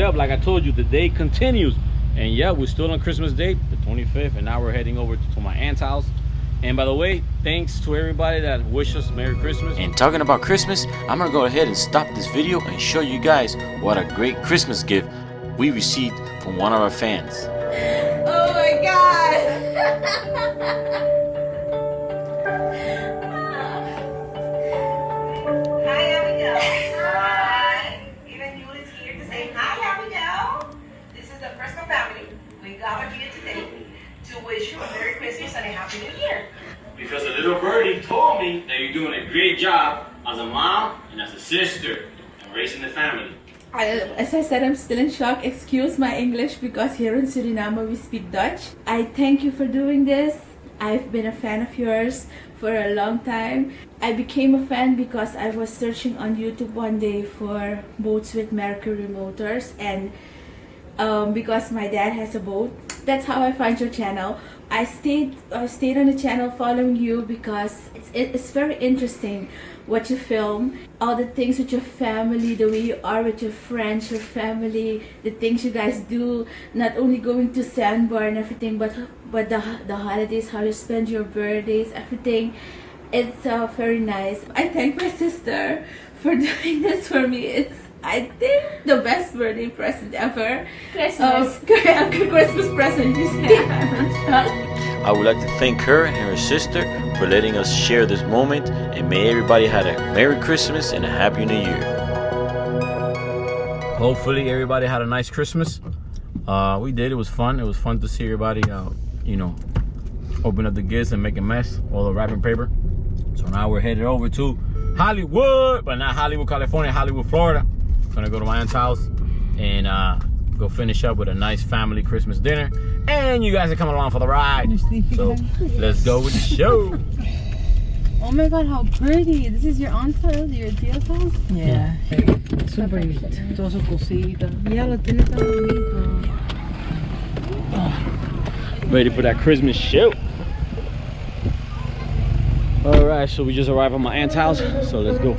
yep, like I told you, the day continues. And yeah, we're still on Christmas Day, the 25th, and now we're heading over to my aunt's house. And by the way, thanks to everybody that wished us Merry Christmas. And talking about Christmas, I'm gonna go ahead and stop this video and show you guys what a great Christmas gift we received from one of our fans. Oh my God! Hi, Abigail. Hi. Even Yul is here to say hi, Abigail. This is the Fresco family. We gathered here today to wish you a Merry Christmas and a Happy New Year. Because a little birdie told me that you're doing a great job as a mom and as a sister and raising the family. As I said, I'm still in shock. Excuse my English because here in Suriname we speak Dutch. I thank you for doing this. I've been a fan of yours for a long time. I became a fan because I was searching on YouTube one day for boats with Mercury motors, and because my dad has a boat, that's how I found your channel. I stayed on the channel following you because it's very interesting what you film, all the things with your family, the way you are with your friends, your family, the things you guys do, not only going to sandbar and everything, but the holidays, how you spend your birthdays, everything. It's very nice. I thank my sister for doing this for me. It's, I think, the best birthday present ever. Christmas. Christmas present, you say. I would like to thank her and her sister for letting us share this moment, and may everybody have a Merry Christmas and a Happy New Year. Hopefully everybody had a nice Christmas. We did. It was fun. It was fun to see everybody, you know, open up the gifts and make a mess, all the wrapping paper. So now we're headed over to Hollywood, but not Hollywood, California, Hollywood, Florida. Gonna go to my aunt's house and go finish up with a nice family Christmas dinner. And you guys are coming along for the ride. So let's go with the show. Oh my God, how pretty. This is your aunt's house, your tía's house? Yeah. Super neat. Todas sus cositas. Ya lo tiene tan bonito. Ready for that Christmas show. All right, so we just arrived at my aunt's house, so let's go.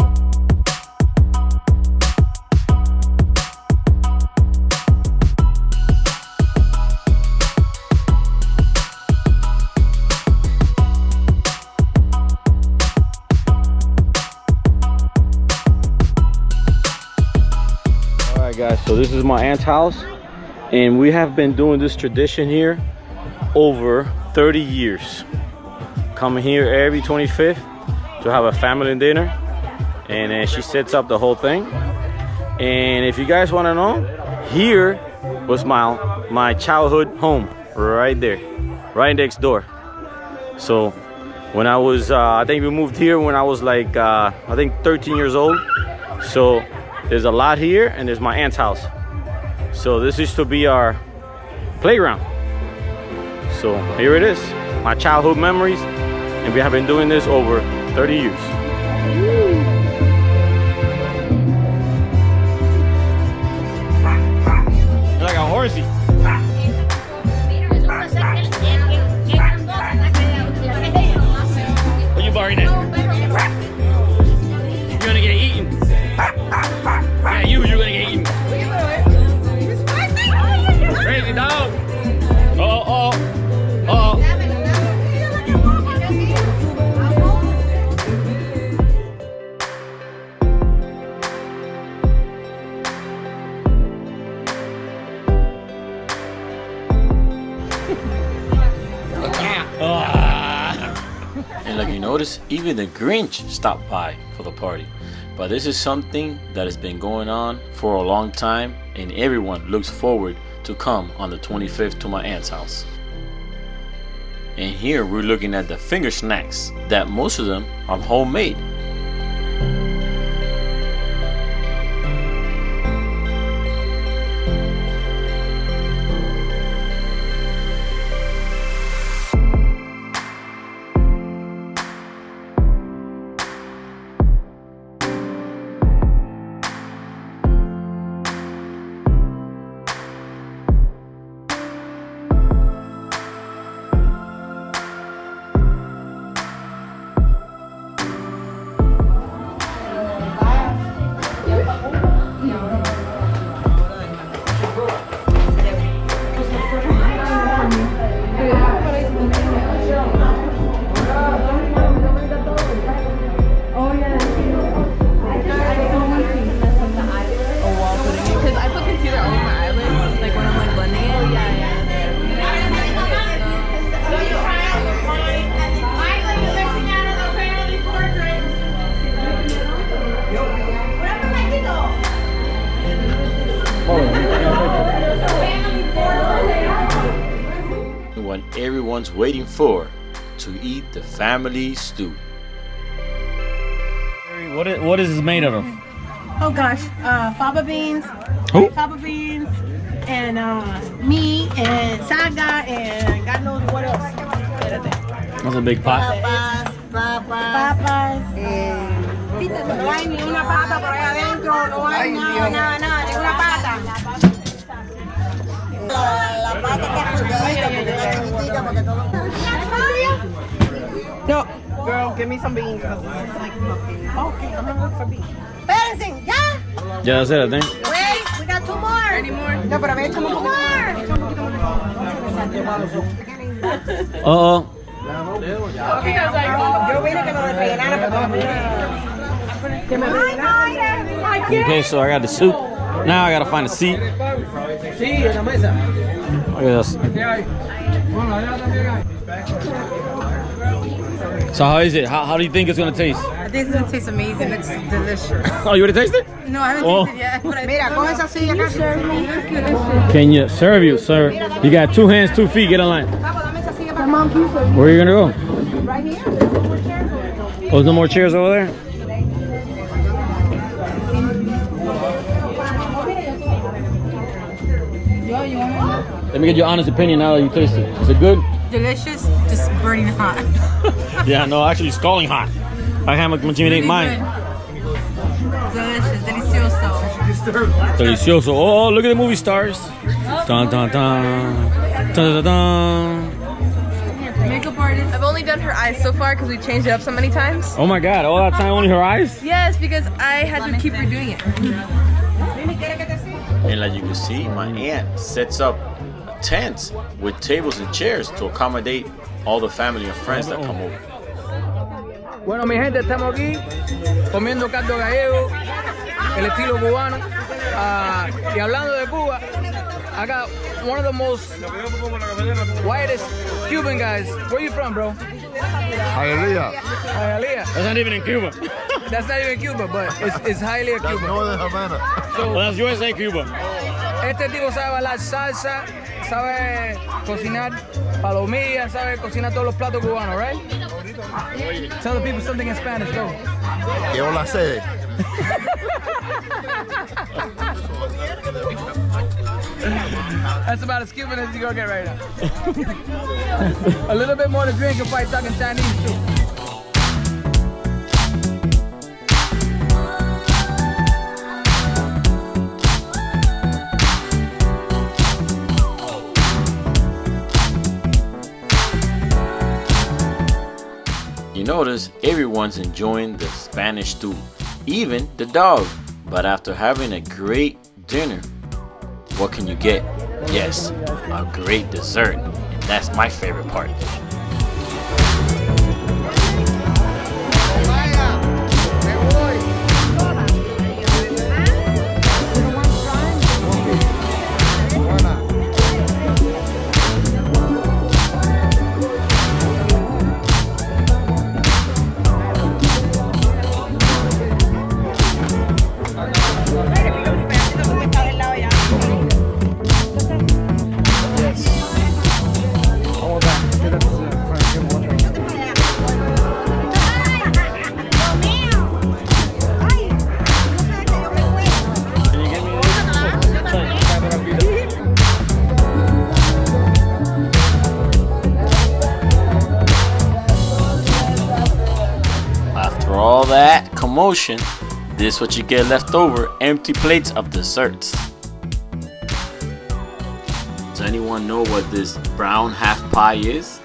All right, guys, so this is my aunt's house, and we have been doing this tradition here over 30 years. Coming here every 25th to have a family dinner, and then she sets up the whole thing. And if you guys want to know, here was my childhood home, right there, right next door. So when I was I think we moved here when I was like I think 13 years old. So there's a lot here, and there's my aunt's house. So this used to be our playground. So here it is, my childhood memories. And we have been doing this over 30 years. You're like a horsey. What you barking at? You're gonna get eaten. Yeah, you're gonna get eaten. Crazy dog. Uh-oh. Uh-oh. And like you notice, even the Grinch stopped by for the party. But this is something that has been going on for a long time, and everyone looks forward to come on the 25th to my aunt's house. And here we're looking at the finger snacks, that most of them are homemade. what everyone's waiting for, to eat the family stew. What is this made out of? Oh gosh, fava beans, Who? fava beans, and meat, and saga, and God knows what else. That's a big pot. Papas. No hay ni una pata por ahí adentro, no hay nada, ni una pata. La pata está crudita porque está chiquitita porque todo. No, girl, give me some beans because this is like cooking. Okay, I'm gonna look for beans. Espérense, ya. Yeah, that's it, I think. Wait, we got 2 more. Any more? No, pero a ver, echamos un poco más. Uh-oh. Yo vine que me lo rellenaran que me rellenaran. Okay, so I got the soup. Now I gotta find a seat. Sí, en la mesa. Look at this. So how is it? How do you think it's gonna taste? I think it's gonna taste amazing. It's delicious. Oh, you already tasted? No, I haven't Oh. tasted yet. Mira, coge esa silla acá. Can you serve you, sir? You got 2 hands, 2 feet. Get in line. Where are you gonna go? Right here. Oh, there's no more chairs over there? Let me get your honest opinion now that you taste it. Is it good? Delicious, just burning hot. Yeah, no, actually it's scalding hot. I have much you ain't mine. Delicious, delicioso. Delicioso. Oh, look at the movie stars. Dun dun dun. Dun dun dun. Makeup artist. I've only done her eyes so far because we changed it up so many times. Oh my god, all that time only her eyes? Yes, because I had to keep redoing it. And like you can see, my aunt sets up a tent with tables and chairs to accommodate all the family and friends that come over. Bueno, mi gente, estamos aquí comiendo caldo gallego, el estilo cubano. Y hablando de Cuba, I got one of the most whitest Cuban guys. Where you from, bro? Hialeah. Hialeah. That's not even in Cuba. That's not even Cuba, but it's Hialeah, Cuba. Northern Havana. Well, that's USA Cuba. Este tipo sabe bailar salsa, sabe cocinar palomillas, sabe cocinar todos los platos cubanos, right? Tell the people something in Spanish, go. ¿Qué hola sé? That's about as Cuban as you gonna get right now. A little bit more to drink and probably talking Chinese too. You notice everyone's enjoying the Spanish stew, even the dog. But after having a great dinner, what can you get? Yes, a great dessert. And that's my favorite part. All that commotion, this is what you get left over: empty plates of desserts. Does anyone know what this brown half pie is?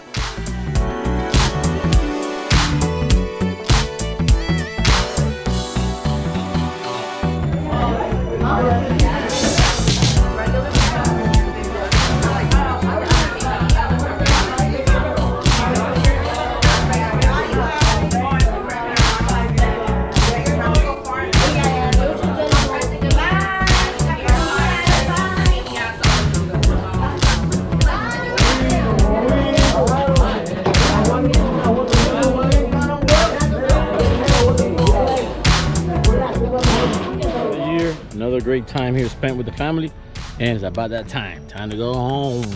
Another great time here spent with the family, and it's about that time to go home.